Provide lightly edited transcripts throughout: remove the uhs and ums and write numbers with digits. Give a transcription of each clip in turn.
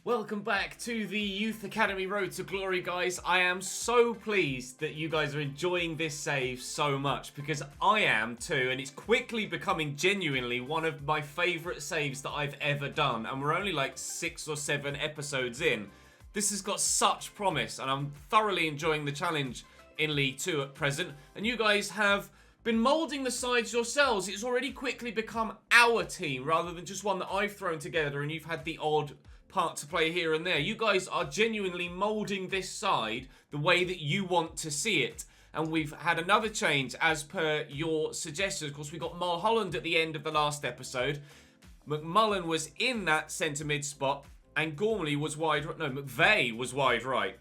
Welcome back to the Youth Academy Road to Glory, guys. I am so pleased that you guys are enjoying this save so much, because I am too, and it's quickly becoming genuinely one of my favourite saves that I've ever done, and we're only like 6 or 7 episodes in. This has got such promise, and I'm thoroughly enjoying the challenge in League 2 at present, and you guys have been moulding the sides yourselves. It's already quickly become our team, rather than just one that I've thrown together, and you've had the odd part to play here and there. You guys are genuinely moulding this side the way that you want to see it. And we've had another change as per your suggestions. Of course, we got Mulholland at the end of the last episode. McMullen was in that centre mid spot, and Gormley was wide. No, McVeigh was wide right.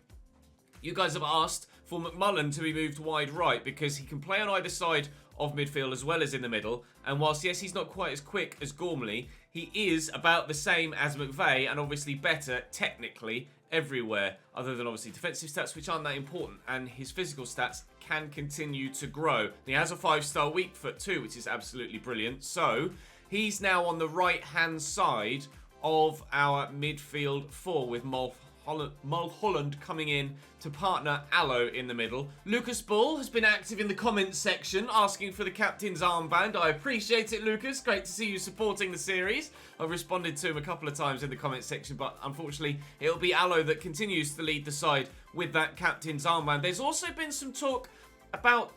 You guys have asked for McMullen to be moved wide right because he can play on either side of midfield as well as in the middle. And whilst, yes, he's not quite as quick as Gormley, he is about the same as McVeigh and obviously better technically everywhere, other than obviously defensive stats, which aren't that important, and his physical stats can continue to grow. He has a 5-star weak foot too, which is absolutely brilliant. So he's now on the right-hand side of our midfield four with Mulholland coming in to partner Allo in the middle. Lucas Bull has been active in the comments section asking for the captain's armband. I appreciate it, Lucas. Great to see you supporting the series. I've responded to him a couple of times in the comments section, but unfortunately it'll be Allo that continues to lead the side with that captain's armband. There's also been some talk about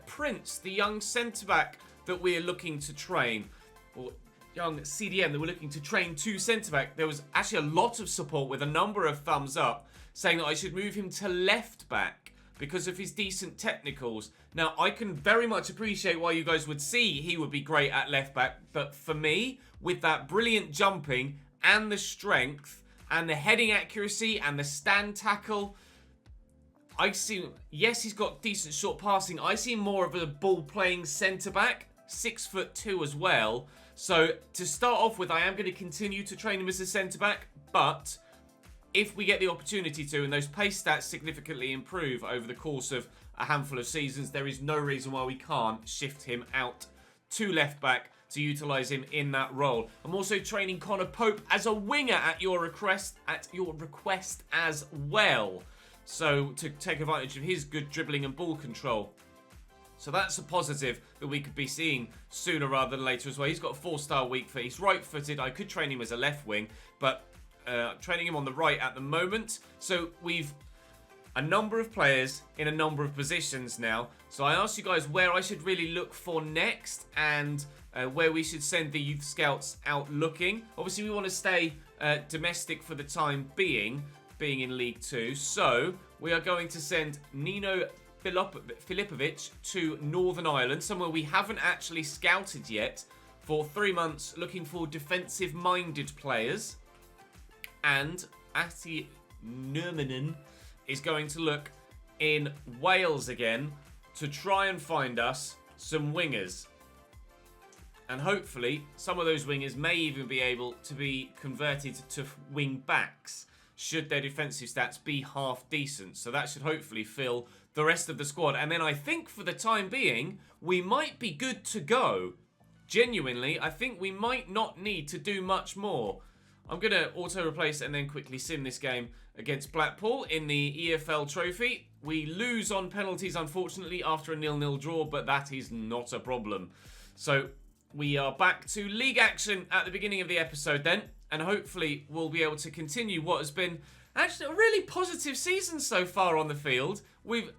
Prince, the young centre-back that we're looking to train, or young CDM that we're looking to train to centre-back. There was actually a lot of support with a number of thumbs up saying that I should move him to left-back because of his decent technicals. Now, I can very much appreciate why you guys would see he would be great at left-back, but for me, with that brilliant jumping and the strength and the heading accuracy and the stand tackle, I see, yes, he's got decent short passing. I see more of a ball-playing centre-back, 6'2" as well. So, to start off with, I am going to continue to train him as a centre-back, but if we get the opportunity to, and those pace stats significantly improve over the course of a handful of seasons, there is no reason why we can't shift him out to left-back to utilise him in that role. I'm also training Connor Pope as a winger at your request as well. So, to take advantage of his good dribbling and ball control. So that's a positive that we could be seeing sooner rather than later as well. He's got a 4-star weak foot. He's right-footed. I could train him as a left wing, but training him on the right at the moment. So we've a number of players in a number of positions now. So I asked you guys where I should really look for next and where we should send the youth scouts out looking. Obviously, we want to stay domestic for the time being in League 2. So we are going to send Nino Filipovic to Northern Ireland, somewhere we haven't actually scouted yet, for 3 months, looking for defensive-minded players. And Ati Nurmanen is going to look in Wales again to try and find us some wingers. And hopefully, some of those wingers may even be able to be converted to wing backs, should their defensive stats be half decent. So that should hopefully fill the rest of the squad. And then I think for the time being, we might be good to go. Genuinely, I think we might not need to do much more. I'm going to auto-replace and then quickly sim this game against Blackpool in the EFL Trophy. We lose on penalties, unfortunately, after a 0-0 draw, but that is not a problem. So we are back to league action at the beginning of the episode then, and hopefully we'll be able to continue what has been actually a really positive season so far on the field. We've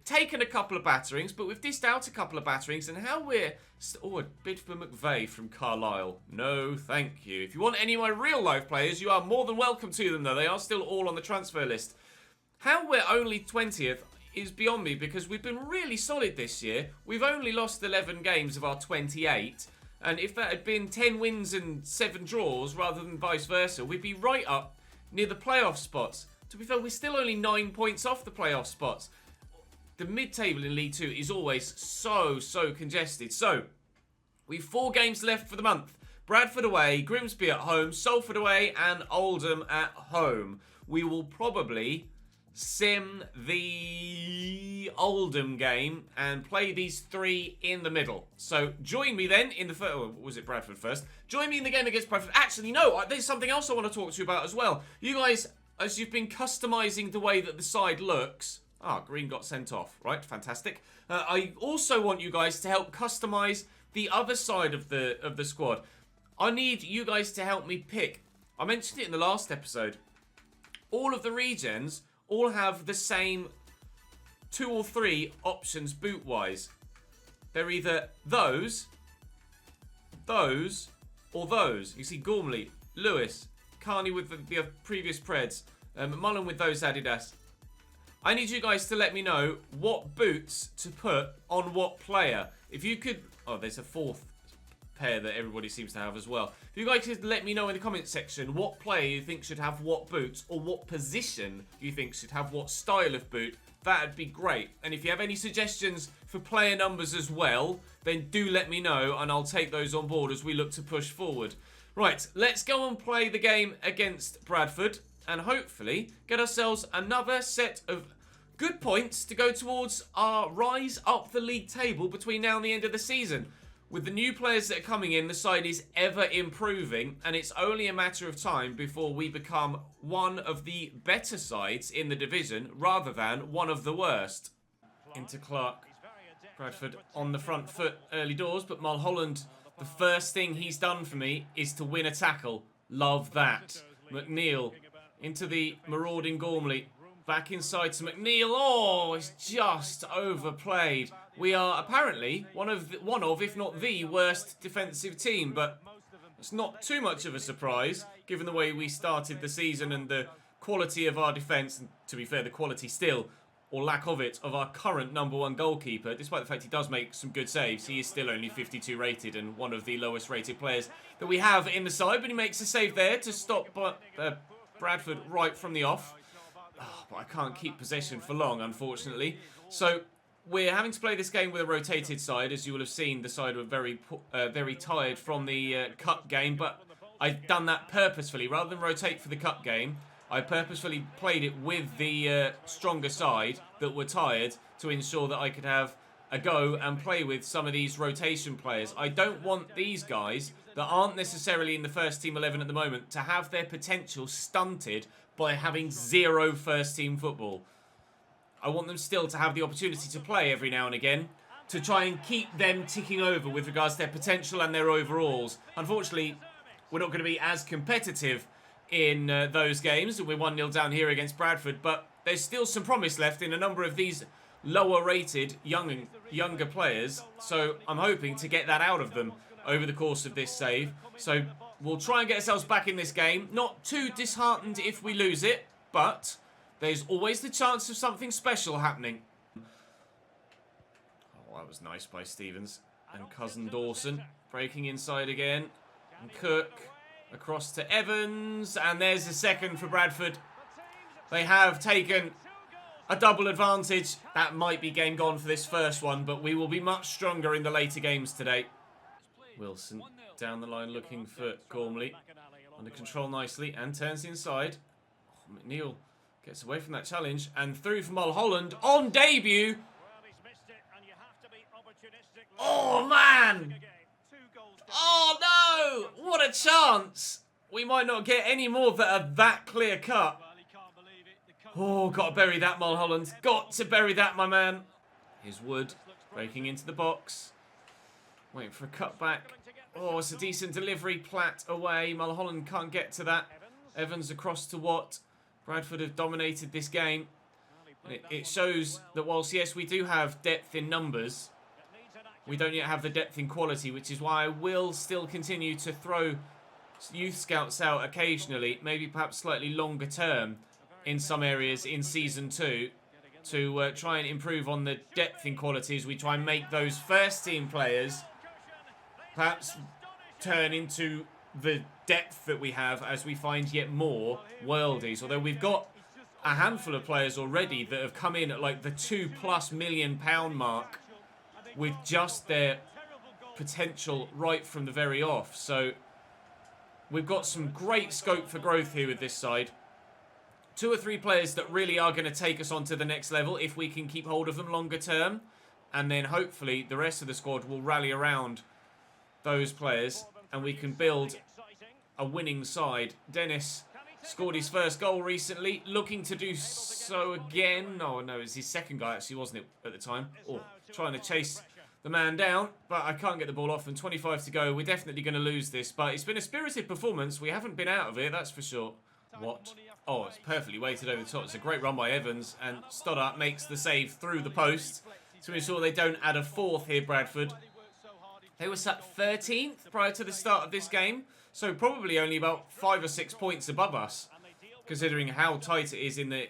taken a couple of batterings, but we've dished out a couple of batterings, and how we're... Oh, a bid for McVeigh from Carlisle. No, thank you. If you want any of my real-life players, you are more than welcome to them, though. They are still all on the transfer list. How we're only 20th is beyond me, because we've been really solid this year. We've only lost 11 games of our 28, and if that had been 10 wins and 7 draws, rather than vice versa, we'd be right up near the playoff spots. To be fair, we're still only 9 points off the playoff spots. The mid-table in League 2 is always so congested. So, we've 4 games left for the month. Bradford away, Grimsby at home, Salford away, and Oldham at home. We will probably sim the Oldham game and play these three in the middle. So join me then in the first, or was it Bradford first? Join me in the game against Bradford. Actually, no, there's something else I want to talk to you about as well. You guys, as you've been customizing the way that the side looks, green got sent off, right? Fantastic. I also want you guys to help customize the other side of the squad. I need you guys to help me pick. I mentioned it in the last episode. All of the regions all have the same 2 or 3 options boot-wise. They're either those, or those. You see Gormley, Lewis, Carney with the previous Preds, McMullen with those Adidas. I need you guys to let me know what boots to put on what player. If you could... Oh, there's a 4th pair that everybody seems to have as well. If you guys could let me know in the comments section what player you think should have what boots, or what position you think should have what style of boot, that'd be great. And if you have any suggestions for player numbers as well, then do let me know and I'll take those on board as we look to push forward. Right, let's go and play the game against Bradford and hopefully get ourselves another set of good points to go towards our rise up the league table between now and the end of the season. With the new players that are coming in, the side is ever improving, and it's only a matter of time before we become one of the better sides in the division rather than one of the worst. Into Clark. Bradford on the front foot early doors, but Mulholland, the first thing he's done for me is to win a tackle. Love that. McNeil into the marauding Gormley. Back inside to McNeil. Oh, it's just overplayed. We are apparently one of, if not the worst defensive team, but it's not too much of a surprise given the way we started the season and the quality of our defence, and to be fair, the quality still, or lack of it, of our current #1 goalkeeper. Despite the fact he does make some good saves, he is still only 52 rated and one of the lowest rated players that we have in the side, but he makes a save there to stop Bradford right from the off. Oh, but I can't keep possession for long, unfortunately. So we're having to play this game with a rotated side. As you will have seen, the side were very tired from the cup game, but I've done that purposefully. Rather than rotate for the cup game, I purposefully played it with the stronger side that were tired to ensure that I could have a go and play with some of these rotation players. I don't want these guys that aren't necessarily in the first team 11 at the moment to have their potential stunted by having 0 first team football. I want them still to have the opportunity to play every now and again to try and keep them ticking over with regards to their potential and their overalls. Unfortunately, we're not going to be as competitive in those games. We're 1-0 down here against Bradford, but there's still some promise left in a number of these lower rated younger players, so I'm hoping to get that out of them over the course of this save. So we'll try and get ourselves back in this game. Not too disheartened if we lose it, but there's always the chance of something special happening. Oh, that was nice by Stevens. And Cousin Dawson breaking inside again. And Cook across to Evans. And there's the second for Bradford. They have taken a double advantage. That might be game gone for this first one, but we will be much stronger in the later games today. Wilson down the line looking for Gormley. Under control nicely and turns inside. Oh, McNeil gets away from that challenge and through for Mulholland on debut. Oh, man! Oh, no! What a chance! We might not get any more that are that clear cut. Oh, got to bury that, Mulholland. Got to bury that, my man. Here's Wood breaking into the box. Waiting for a cutback. Oh, it's a decent delivery. Platt away. Mulholland can't get to that. Evans across to Watt. Bradford have dominated this game. It shows that whilst, yes, we do have depth in numbers, we don't yet have the depth in quality, which is why I will still continue to throw youth scouts out occasionally, maybe perhaps slightly longer term in some areas in Season 2, to try and improve on the depth in quality as we try and make those first team players perhaps turn into the depth that we have as we find yet more worldies. Although we've got a handful of players already that have come in at like the £2+ million mark with just their potential right from the very off. So we've got some great scope for growth here with this side. 2 or 3 players that really are going to take us on to the next level if we can keep hold of them longer term. And then hopefully the rest of the squad will rally around those players and we can build a winning side. Dennis scored his first goal recently, looking to do so again. Oh no, it's his second guy actually, wasn't it, at the time? Oh, trying to chase the man down, but I can't get the ball off, and 25 to go. We're definitely going to lose this, but it's been a spirited performance. We haven't been out of it, that's for sure. What? Oh, it's perfectly weighted over the top. It's a great run by Evans, and Stoddart makes the save through the post to ensure they don't add a 4th here, Bradford. They were sat 13th prior to the start of this game, so probably only about 5 or 6 points above us, considering how tight it is in the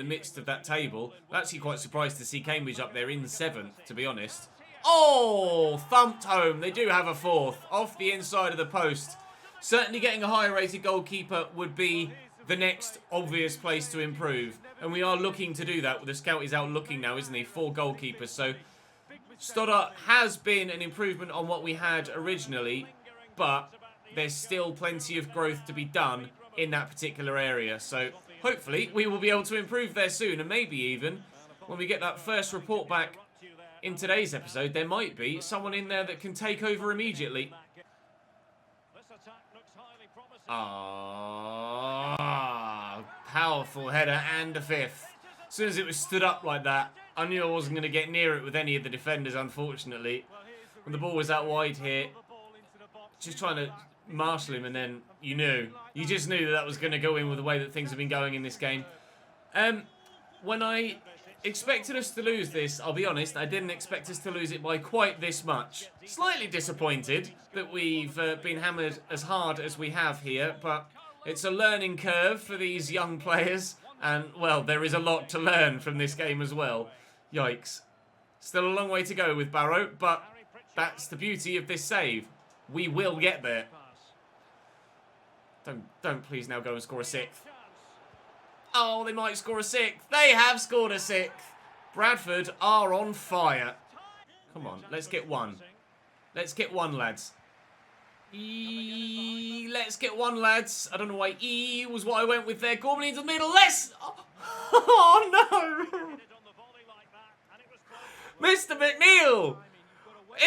midst of that table. I'm actually quite surprised to see Cambridge up there in 7th, to be honest. Oh, thumped home. They do have a 4th off the inside of the post. Certainly getting a higher rated goalkeeper would be the next obvious place to improve. And we are looking to do that. The scout is out looking now, isn't he? 4 goalkeepers. So Stoddart has been an improvement on what we had originally, but there's still plenty of growth to be done in that particular area. So hopefully we will be able to improve there soon, and maybe even when we get that first report back in today's episode, there might be someone in there that can take over immediately. Powerful header and a 5th. As soon as it was stood up like that, I knew I wasn't going to get near it with any of the defenders, unfortunately. When the ball was out wide here, just trying to marshal him, and then you just knew that was going to go in with the way that things have been going in this game. When I expected us to lose this, I'll be honest, I didn't expect us to lose it by quite this much. Slightly disappointed that we've been hammered as hard as we have here, but it's a learning curve for these young players, and, well, there is a lot to learn from this game as well. Yikes. Still a long way to go with Barrow, but that's the beauty of this save. We will get there. Don't please now go and score a 6th. Oh, they might score a 6th. They have scored a 6th. Bradford are on fire. Come on, let's get one. Let's get one, lads. Let's get one, lads. I don't know why E was what I went with there. Gorman into the middle. Oh, no. Mr. McNeil.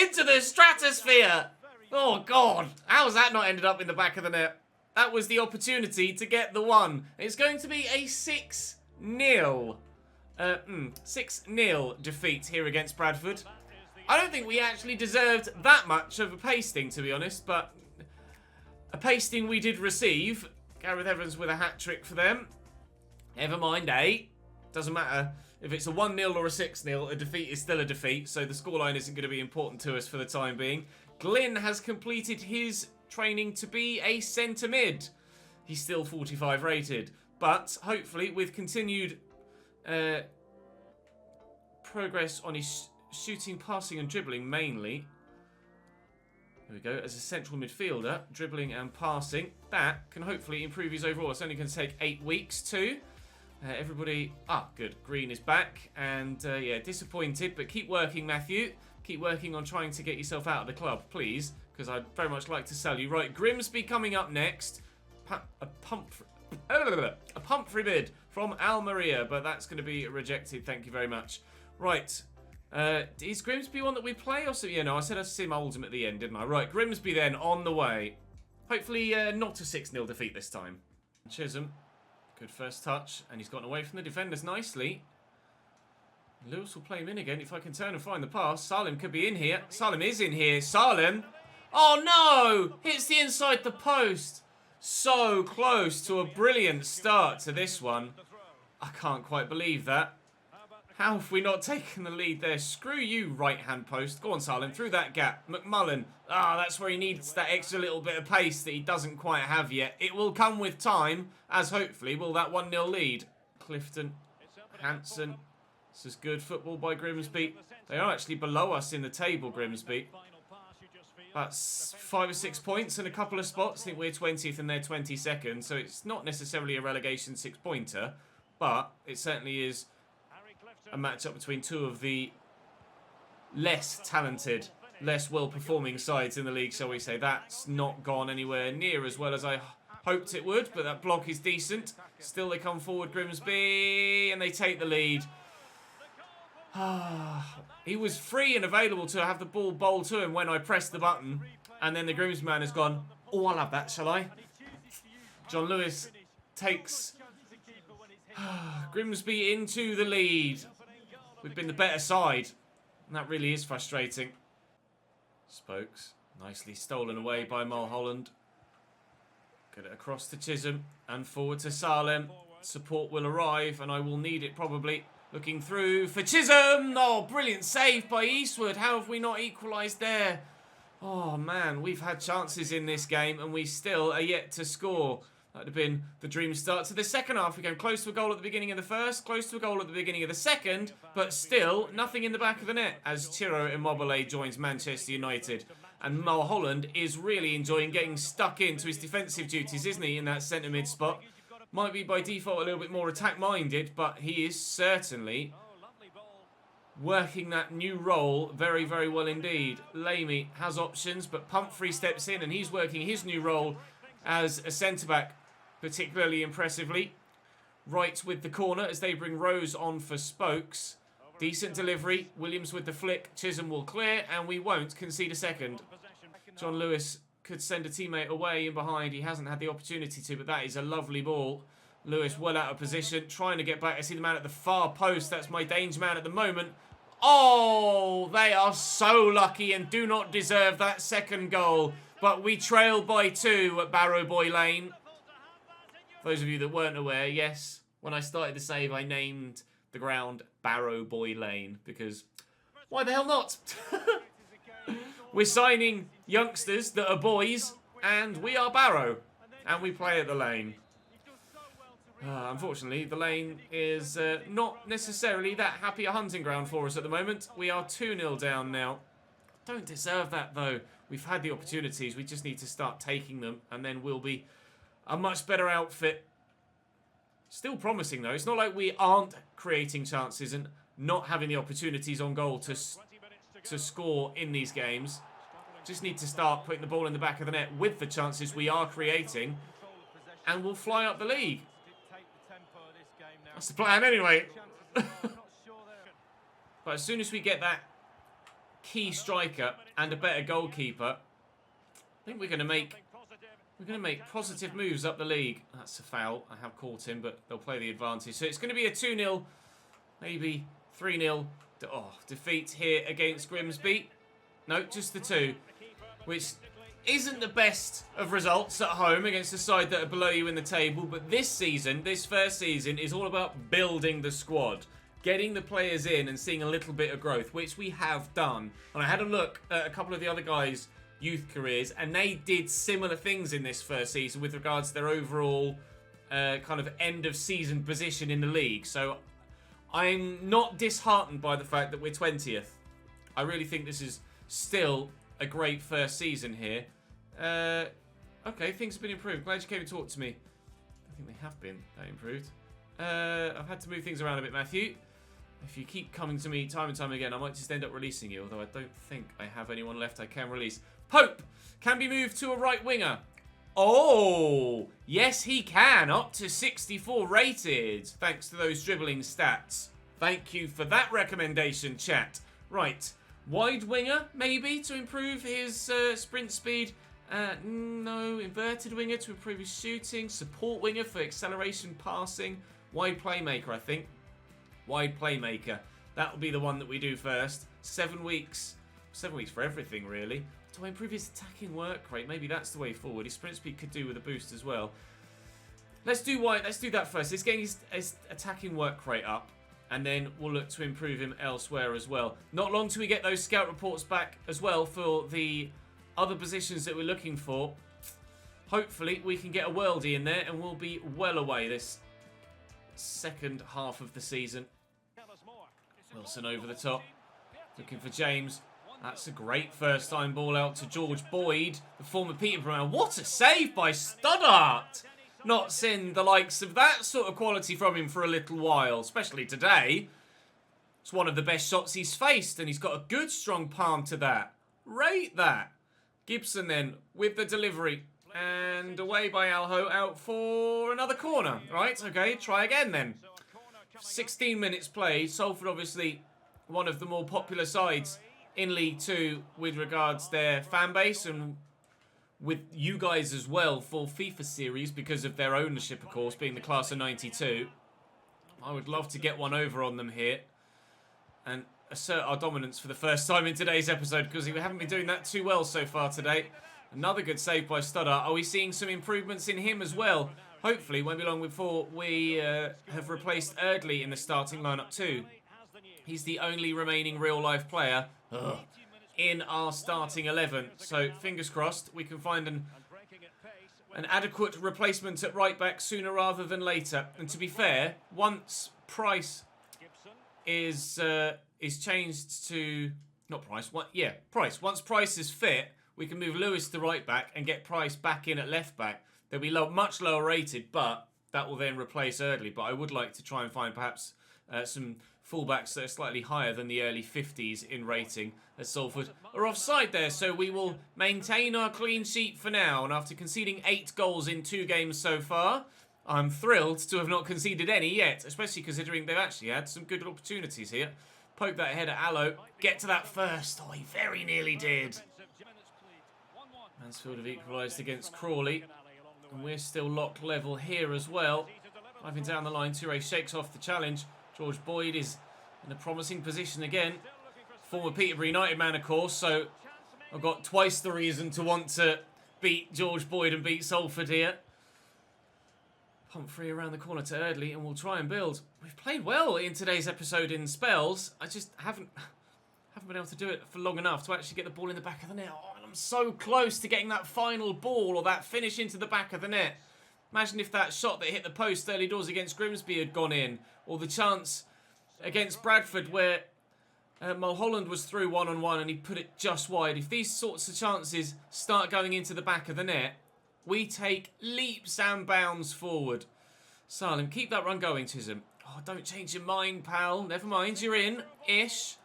Into the stratosphere. Oh, God. How's that not ended up in the back of the net? That was the opportunity to get the 1. It's going to be a 6-0. 6-0 defeat here against Bradford. I don't think we actually deserved that much of a pasting, to be honest, but a pasting we did receive. Gareth Evans with a hat-trick for them. Never mind, eh? Doesn't matter. If it's a 1-0 or a 6-0, a defeat is still a defeat, so the scoreline isn't going to be important to us for the time being. Glyn has completed his training to be a centre mid. He's still 45 rated, but hopefully with continued progress on his shooting, passing and dribbling mainly. There we go. As a central midfielder, dribbling and passing, that can hopefully improve his overall. It's only going to take 8 weeks too. Everybody, good. Green is back, and yeah, disappointed, but keep working, Matthew. Keep working on trying to get yourself out of the club, please, because I'd very much like to sell you. Right, Grimsby coming up next. A pump free bid from Almeria, but that's going to be rejected. Thank you very much. Right, is Grimsby one that we play? Or so, yeah, no, I said I'd sim Oldham at the end, didn't I? Right, Grimsby then on the way. Hopefully not a 6-0 defeat this time. Chisholm, good first touch, and he's gotten away from the defenders nicely. Lewis will play him in again if I can turn and find the pass. Salim could be in here. Salim is in here. Salim. Oh no! Hits the inside the post. So close to a brilliant start to this one. I can't quite believe that. How have we not taken the lead there? Screw you, right-hand post. Go on, Salim, through that gap. McMullen. That's where he needs that extra little bit of pace that he doesn't quite have yet. It will come with time, as hopefully will that 1-0 lead. Clifton. Hanson. This is good football by Grimsby. They are actually below us in the table, Grimsby. That's 5 or 6 points and a couple of spots. I think we're 20th and they're 22nd, so it's not necessarily a relegation 6-pointer, but it certainly is a matchup between two of the less talented, less well-performing sides in the league, shall we say. That's not gone anywhere near as well as I hoped it would, but that block is decent. Still they come forward, Grimsby, and they take the lead. He was free and available to have the ball bowled to him when I pressed the button. And then the Grimsby man has gone, oh, I'll have that, shall I? John Lewis takes Grimsby into the lead. We've been the better side. And that really is frustrating. Spokes, nicely stolen away by Mulholland. Get it across to Chisholm and forward to Salem. Support will arrive and I will need it probably. Looking through for Chisholm. Oh, brilliant save by Eastwood. How have we not equalised there? Oh, man, we've had chances in this game and we still are yet to score. That would have been the dream start to the second half. We came close to a goal at the beginning of the first, close to a goal at the beginning of the second, but still nothing in the back of the net as Ciro Immobile joins Manchester United. And Mulholland is really enjoying getting stuck into his defensive duties, isn't he, in that centre mid spot? Might be by default a little bit more attack-minded, but he is certainly working that new role very, very well indeed. Lamey has options, but Pumphrey steps in and he's working his new role as a centre-back particularly impressively. Right with the corner as they bring Rose on for Spokes. Decent delivery. Williams with the flick. Chisholm will clear and we won't concede a second. John Lewis could send a teammate away in behind. He hasn't had the opportunity to, but that is a lovely ball. Lewis well out of position, trying to get back. I see the man at the far post. That's my danger man at the moment. Oh, they are so lucky and do not deserve that second goal. But we trail by 2 at Barrow Boy Lane. For those of you that weren't aware, yes, when I started the save, I named the ground Barrow Boy Lane because why the hell not? We're signing youngsters that are boys and we are Barrow and we play at the lane. Unfortunately, the lane is not necessarily that happy a hunting ground for us at the moment. We are 2-0 down now. Don't deserve that, though. We've had the opportunities. We just need to start taking them, and then we'll be a much better outfit. Still promising, though. It's not like we aren't creating chances and not having the opportunities on goal to score in these games. Just need to start putting the ball in the back of the net with the chances we are creating, and we'll fly up the league. That's the plan anyway. But as soon as we get that key striker and a better goalkeeper, I think we're going to make positive moves up the league. That's a foul. I have caught him, but they'll play the advantage. So it's going to be a 2-0, maybe 3-0 defeat here against Grimsby. No, just the 2, which isn't the best of results at home against a side that are below you in the table. But this season, this first season, is all about building the squad. Getting the players in and seeing a little bit of growth, which we have done. And I had a look at a couple of the other guys' youth careers, and they did similar things in this first season with regards to their overall kind of end-of-season position in the league. So I'm not disheartened by the fact that we're 20th. I really think this is still a great first season here. Okay, things have been improved. Glad you came and talked to me. I think they have been improved. I've had to move things around a bit, Matthew. If you keep coming to me time and time again, I might just end up releasing you, although I don't think I have anyone left I can release. Pope can be moved to a right winger. Oh, yes he can, up to 64 rated, thanks to those dribbling stats. Thank you for that recommendation, chat. Right, wide winger, maybe, to improve his sprint speed. No, inverted winger to improve his shooting. Support winger for acceleration passing. Wide playmaker, I think. Wide playmaker. That will be the one that we do first. 7 weeks. 7 weeks for everything, really. Do I improve his attacking work rate? Maybe that's the way forward. His sprint speed could do with a boost as well. Let's do that first. Let's get his attacking work rate up. And then we'll look to improve him elsewhere as well. Not long till we get those scout reports back as well for the other positions that we're looking for. Hopefully we can get a worldie in there and we'll be well away this second half of the season. Wilson over the top. Looking for James. That's a great first time ball out to George Boyd, the former Peterborough. What a save by Stoddart! Not seen the likes of that sort of quality from him for a little while, especially today. It's one of the best shots he's faced and he's got a good strong palm to that. Rate that. Gibson then with the delivery And away by Alho, out for another corner. Right, okay, try again then. 16 minutes played. Salford obviously one of the more popular sides in League 2 with regards their fan base and with you guys as well for FIFA series because of their ownership, of course, being the class of 92. I would love to get one over on them here and assert our dominance for the first time in today's episode because we haven't been doing that too well so far today. Another good save by Studder. Are we seeing some improvements in him as well? Hopefully, won't be long before we have replaced Erdley in the starting lineup too. He's the only remaining real-life player in our starting 11. So, fingers crossed, we can find an adequate replacement at right back sooner rather than later. And to be fair, once Price is changed to... Not Price. Price. Once Price is fit, we can move Lewis to right back and get Price back in at left back. They'll be much lower rated, but that will then replace Erdley. But I would like to try and find perhaps some fullbacks that are slightly higher than the early 50s in rating, as Salford are offside there. So we will maintain our clean sheet for now. And after conceding 8 goals in 2 games so far, I'm thrilled to have not conceded any yet, especially considering they've actually had some good opportunities here. Poke that ahead at Allo. Get to that first. Oh, he very nearly did. Mansfield have equalised against Crawley. And we're still locked level here as well. Driving down the line, Toure shakes off the challenge. George Boyd is in a promising position again. Former Peterborough United man, of course, so I've got twice the reason to want to beat George Boyd and beat Salford here. Pump free around the corner to Erdley, and we'll try and build. We've played well in today's episode in spells. I just haven't been able to do it for long enough to actually get the ball in the back of the net. Oh, and I'm so close to getting that final ball or that finish into the back of the net. Imagine if that shot that hit the post early doors against Grimsby had gone in. Or the chance against Bradford where Mulholland was through one-on-one and he put it just wide. If these sorts of chances start going into the back of the net, we take leaps and bounds forward. Salem, keep that run going, Chisholm. Oh, don't change your mind, pal. Never mind, you're in. Ish.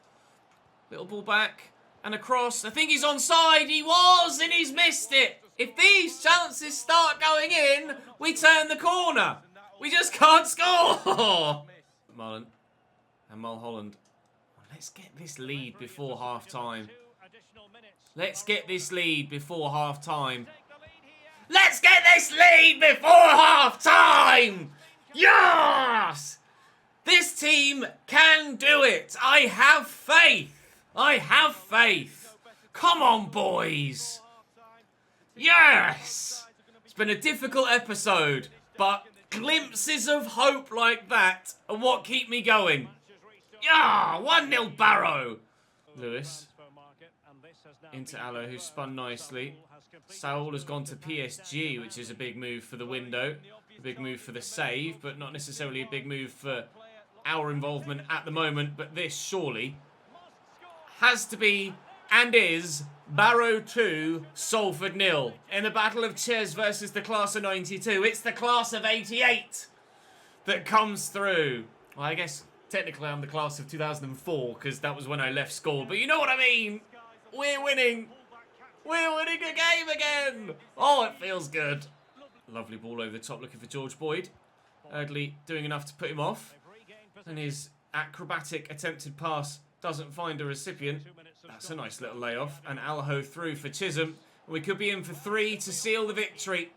Little ball back. And across. I think he's onside. He was, and he's missed it. If these chances start going in, we turn the corner. We just can't score. Mullen and Mulholland. Let's get this lead before half-time. Let's get this lead before half-time. Let's get this lead before half-time! Yes! This team can do it. I have faith. I have faith. Come on, boys. Yes! It's been a difficult episode, but glimpses of hope like that are what keep me going. Yeah, 1-0 Barrow. Lewis. Into Allo, who spun nicely. Saul has gone to PSG, which is a big move for the window. A big move for the save, but not necessarily a big move for our involvement at the moment. But this, surely, has to be and is Barrow 2, Salford 0. In the battle of Ches versus the class of 92. It's the class of 88 that comes through. Well, I guess technically I'm the class of 2004 because that was when I left school. But you know what I mean. We're winning. We're winning a game again. Oh, it feels good. Lovely ball over the top looking for George Boyd. Erdley doing enough to put him off. And his acrobatic attempted pass doesn't find a recipient. That's a nice little layoff. And Alho through for Chisholm. We could be in for 3 to seal the victory.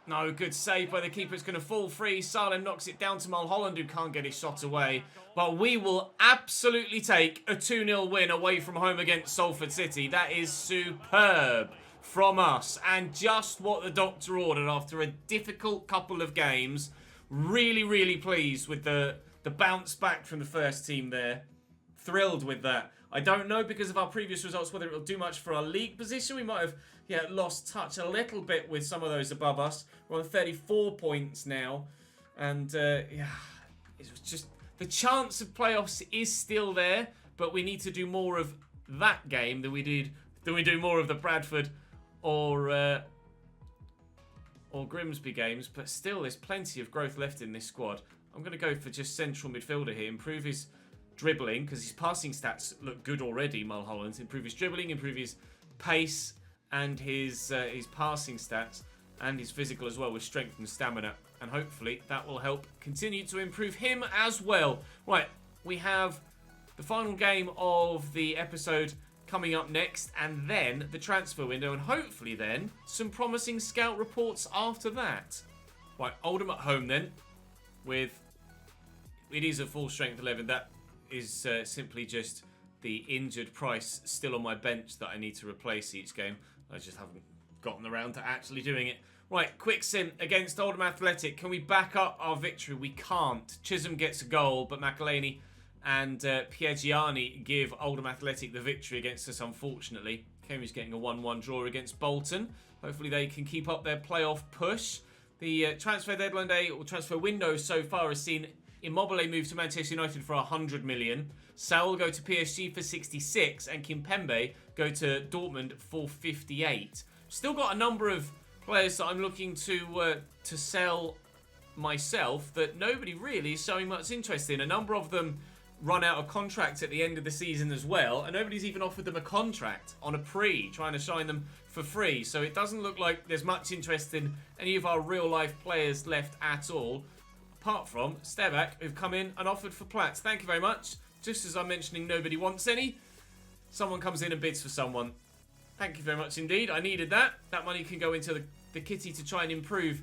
No, good save by the keeper. It's going to fall free. Salem knocks it down to Mulholland, who can't get his shot away. But we will absolutely take a 2-0 win away from home against Salford City. That is superb from us. And just what the doctor ordered after a difficult couple of games. Really, really pleased with the bounce back from the first team there. Thrilled with that. I don't know, because of our previous results, whether it will do much for our league position. We might have lost touch a little bit with some of those above us. We're on 34 points now. And, it's just... The chance of playoffs is still there, but we need to do more of that game than we do more of the Bradford or Grimsby games. But still, there's plenty of growth left in this squad. I'm going to go for just central midfielder here. Improve his dribbling, because his passing stats look good already, Mulholland. Improve his dribbling, improve his pace and his passing stats. And he's physical as well with strength and stamina. And hopefully that will help continue to improve him as well. Right, we have the final game of the episode coming up next. And then the transfer window. And hopefully then some promising scout reports after that. Right, Oldham at home then. With... It is a full strength 11. That is simply just the injured Price still on my bench that I need to replace each game. I just haven't gotten around to actually doing it. Right, quick sim against Oldham Athletic. Can we back up our victory? We can't. Chisholm gets a goal, but McElhaney and Piergiani give Oldham Athletic the victory against us, unfortunately. Cambridge getting a 1-1 draw against Bolton. Hopefully they can keep up their playoff push. The transfer deadline day, or transfer window so far, has seen Immobile move to Manchester United for 100 million. Saul go to PSG for 66, and Kimpembe go to Dortmund for 58. Still got a number of players that I'm looking to sell myself that nobody really is showing much interest in. A number of them run out of contract at the end of the season as well, and nobody's even offered them a contract on a trying to sign them for free. So it doesn't look like there's much interest in any of our real-life players left at all, apart from Stebak, who've come in and offered for Platts. Thank you very much. Just as I'm mentioning nobody wants any, someone comes in and bids for someone. Thank you very much indeed. I needed that. That money can go into the kitty to try and improve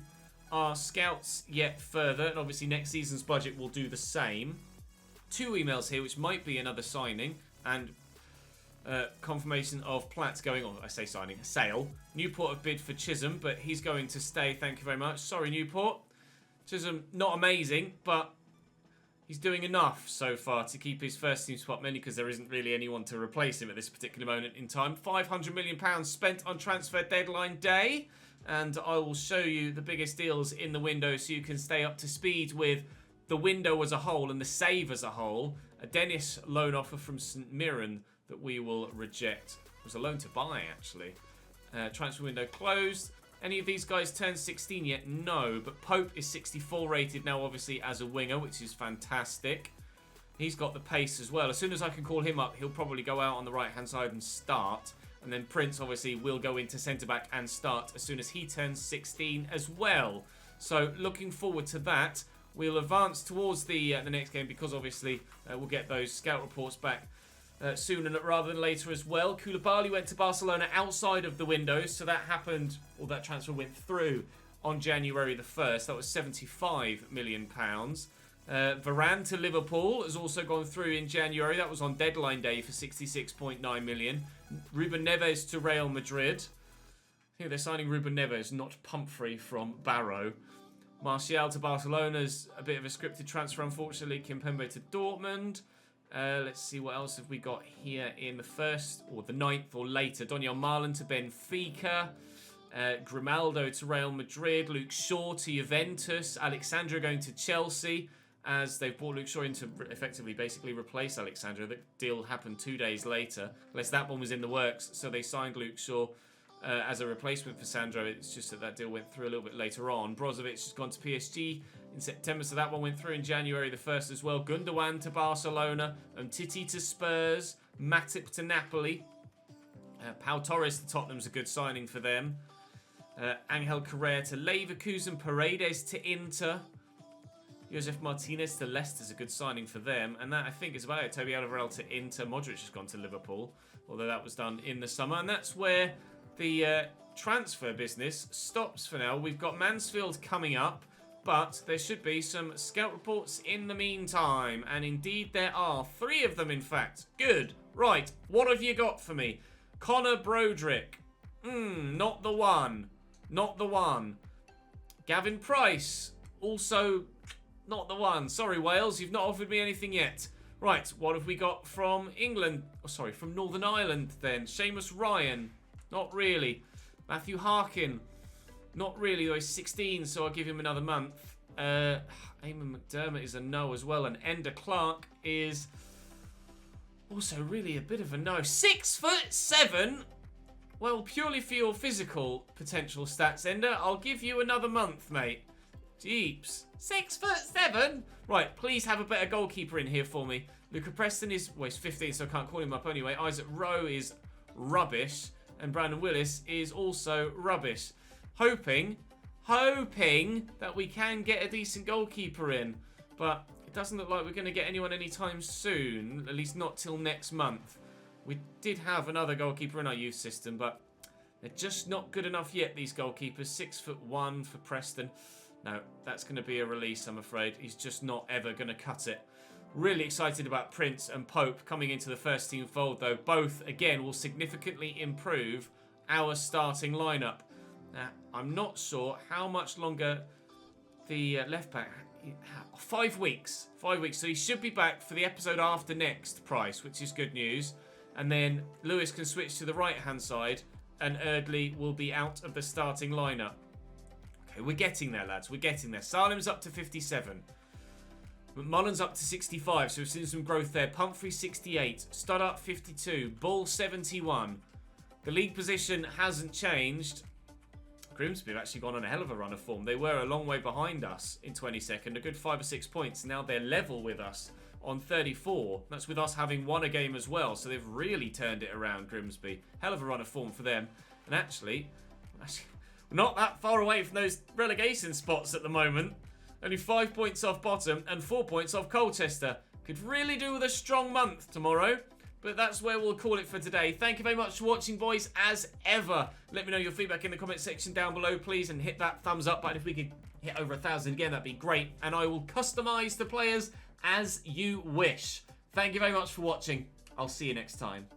our scouts yet further. And obviously next season's budget will do the same. 2 emails here, which might be another signing. And confirmation of Platts going on. I say signing, sale. Newport have bid for Chisholm, but he's going to stay. Thank you very much. Sorry, Newport. Chisholm, not amazing, but he's doing enough so far to keep his first team spot, mainly because there isn't really anyone to replace him at this particular moment in time. £500 million spent on transfer deadline day, and I will show you the biggest deals in the window so you can stay up to speed with the window as a whole and the save as a whole. A Dennis loan offer from St Mirren that we will reject. It was a loan to buy, actually. Transfer window closed. Any of these guys turned 16 yet? No, but Pope is 64 rated now, obviously, as a winger, which is fantastic. He's got the pace as well. As soon as I can call him up, he'll probably go out on the right-hand side and start. And then Prince, obviously, will go into centre-back and start as soon as he turns 16 as well. So, looking forward to that. We'll advance towards the next game because, obviously, we'll get those scout reports back sooner rather than later as well. Koulibaly went to Barcelona outside of the window, so that happened, or that transfer went through on January the 1st. That was £75 million. Varane to Liverpool has also gone through in January. That was on deadline day for 66.9 million. Ruben Neves to Real Madrid. I think they're signing Ruben Neves, not Pumphrey from Barrow. Martial to Barcelona is a bit of a scripted transfer, unfortunately. Kimpembe to Dortmund. Let's see what else have we got here in the 1st or the 9th or later. Doniel Marlon to Benfica. Grimaldo to Real Madrid. Luke Shaw to Juventus. Alexandra going to Chelsea, as they've brought Luke Shaw in to effectively basically replace Alexandra. The deal happened 2 days later, unless that one was in the works. So they signed Luke Shaw as a replacement for Sandro. It's just that that deal went through a little bit later on. Brozovic has gone to PSG in September, so that one went through in January the 1st as well. Gundogan to Barcelona, Titi to Spurs, Matip to Napoli. Pau Torres to Tottenham's a good signing for them. Angel Correa to Leverkusen, Paredes to Inter. Josef Martinez to Leicester's a good signing for them. And that, I think, is about it. Toby Alderweireld to Inter. Modric has gone to Liverpool, although that was done in the summer. And that's where the transfer business stops for now. We've got Mansfield coming up, but there should be some scout reports in the meantime. And indeed there are. 3 of them, in fact. Good. Right. What have you got for me? Connor Broderick. Not the one. Not the one. Gavin Price. Also not the one. Sorry, Wales. You've not offered me anything yet. Right. What have we got from England? Oh, sorry, from Northern Ireland then. Seamus Ryan. Not really. Matthew Harkin. Not really, though. He's 16, so I'll give him another month. Eamon McDermott is a no as well. And Ender Clark is also really a bit of a no. 6'7". Well, purely for your physical potential stats, Ender, I'll give you another month, mate. Jeeps. 6'7". Right, please have a better goalkeeper in here for me. Luca Preston is, well, he's 15, so I can't call him up anyway. Isaac Rowe is rubbish. And Brandon Willis is also rubbish. Hoping hoping that we can get a decent goalkeeper in. But it doesn't look like we're going to get anyone anytime soon, at least not till next month. We did have another goalkeeper in our youth system, but they're just not good enough yet, these goalkeepers. 6'1" for Preston. No, that's going to be a release, I'm afraid. He's just not ever going to cut it. Really excited about Prince and Pope coming into the first team fold, though. Both, again, will significantly improve our starting lineup. Now, I'm not sure how much longer the left back... 5 weeks. 5 weeks. So he should be back for the episode after next, Price, which is good news. And then Lewis can switch to the right-hand side, and Erdley will be out of the starting lineup. Okay, we're getting there, lads. We're getting there. Salim's up to 57. McMullen's up to 65, so we've seen some growth there. Pumphrey 68. Stoddart 52. Bull 71. The league position hasn't changed. Grimsby have actually gone on a hell of a run of form. They were a long way behind us in 22nd, a good 5 or 6 points. Now they're level with us on 34. That's with us having won a game as well, so they've really turned it around, Grimsby. Hell of a run of form for them. And actually we're not that far away from those relegation spots at the moment. Only 5 points off bottom and 4 points off Colchester. Could really do with a strong month tomorrow. But that's where we'll call it for today. Thank you very much for watching, boys, as ever. Let me know your feedback in the comment section down below, please, and hit that thumbs up button. If we could hit over 1,000 again, that'd be great. And I will customize the players as you wish. Thank you very much for watching. I'll see you next time.